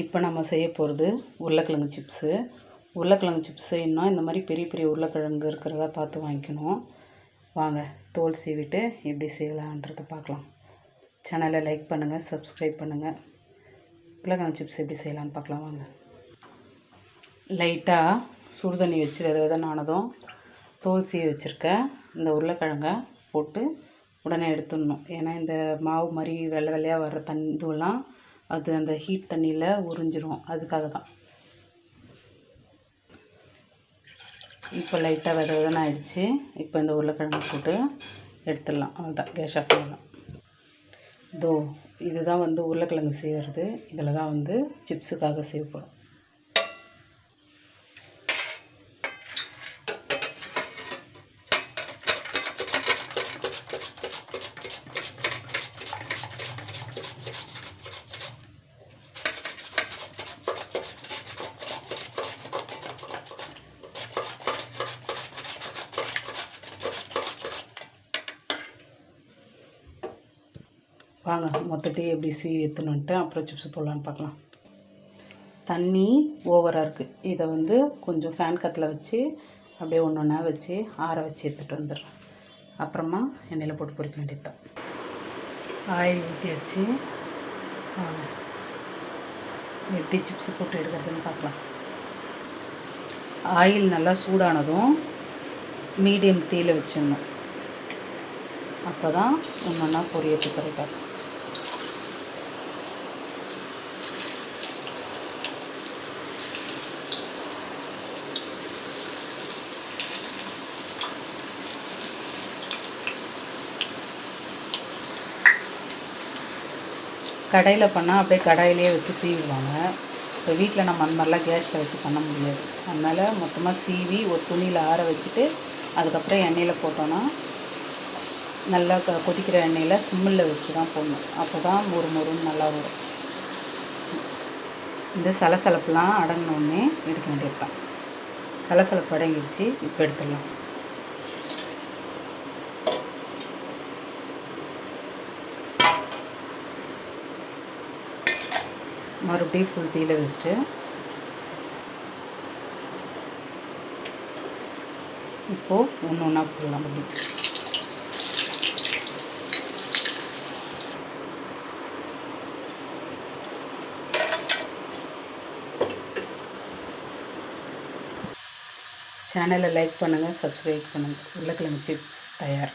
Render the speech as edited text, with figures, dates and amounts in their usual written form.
இப்போ நம்ம செய்ய போகிறது உருளைக்கிழங்கு சிப்ஸு. உருளைக்கிழங்கு சிப்ஸ் செய்யணும்னா இந்த மாதிரி பெரிய பெரிய உருளைக்கிழங்கு இருக்கிறதா பார்த்து வாங்கிக்கணும். வாங்க தோல் சீவிட்டு எப்படி செய்யலான்றதை பார்க்கலாம். சேனலை லைக் பண்ணுங்கள், சப்ஸ்கிரைப் பண்ணுங்கள். உருளைக்கிழங்கு சிப்ஸ் எப்படி செய்யலான்னு பார்க்கலாம் வாங்க. லைட்டாக சுடு தண்ணி வச்சு விதன்னு ஆனதும் தோல் சீவி வச்சுருக்கேன் இந்த உருளைக்கிழங்கை போட்டு உடனே எடுத்துடணும். ஏன்னா இந்த மாவு மாதிரி வெள்ளை வெள்ளையாக வர்ற இதுவெல்லாம் அது அந்த ஹீட் தண்ணியில் உறிஞ்சிரும், அதுக்காக தான். இப்போ லைட்டாக விதன்னு ஆயிடுச்சு. இப்போ இந்த உருளைக்கிழங்கு போட்டு எடுத்துடலாம். அவ்வளோதான், கேஸ் ஆஃப் பண்ணலாம். இதுதான் உருளைக்கிழங்கு செய்கிறது. இதில் தான் சிப்ஸுக்காக செய்யப்படும். வாங்க மொத்தத்தையும் எப்படி சீவி எடுத்துன்னுட்டு அப்புறம் சிப்ஸ் போடலான்னு பார்க்கலாம். தண்ணி ஓவராக இருக்குது. இதை கொஞ்சம் ஃபேன் காற்றுல வச்சு அப்படியே ஒன்று ஒன்றா வச்சு ஆற வச்சு எடுத்துகிட்டு வந்துடுறேன். அப்புறமா எண்ணெயில் போட்டு பொரிக்க வேண்டியது தான். ஆயில் ஊற்றியாச்சு. வாங்க எப்படி சிப்ஸ் போட்டு எடுக்கிறதுன்னு பார்க்கலாம். ஆயில் நல்லா சூடானதும் மீடியம் தீயில் வச்சிடணும். அப்போ தான் ஒன்று ஒன்றா பொரியத்து கரெக்டாக. கடையில் பண்ணால் அப்படியே கடாயிலே வச்சு சீவிடுவாங்க. இப்போ வீட்டில் நம்ம அந்த மாதிரிலாம் கேஸில் வச்சு பண்ண முடியாது. அதனால் மொத்தமாக சீவி ஒரு துணியில் ஆற வச்சுட்டு அதுக்கப்புறம் எண்ணெயில் போட்டோன்னா நல்லா கொதிக்கிற எண்ணெயில் சிம்மில் வச்சுட்டு தான் போடணும். அப்போ தான் மொறுன்னு நல்லா வரும். இந்த சலசலப்புலாம் அடங்கினோடனே எடுக்க வேண்டியது தான். சலசலப்பு அடங்கிடுச்சு. இப்போ எடுத்துடலாம். மறுபடியும் ஃபுல் தீயில் வச்சுட்டு இப்போது ஒன்று ஒன்றா போடலாம். அப்படி சேனலை லைக் பண்ணுங்கள், சப்ஸ்கிரைப் பண்ணுங்கள். உருளைக்கிழங்கு சிப்ஸ் தயார்.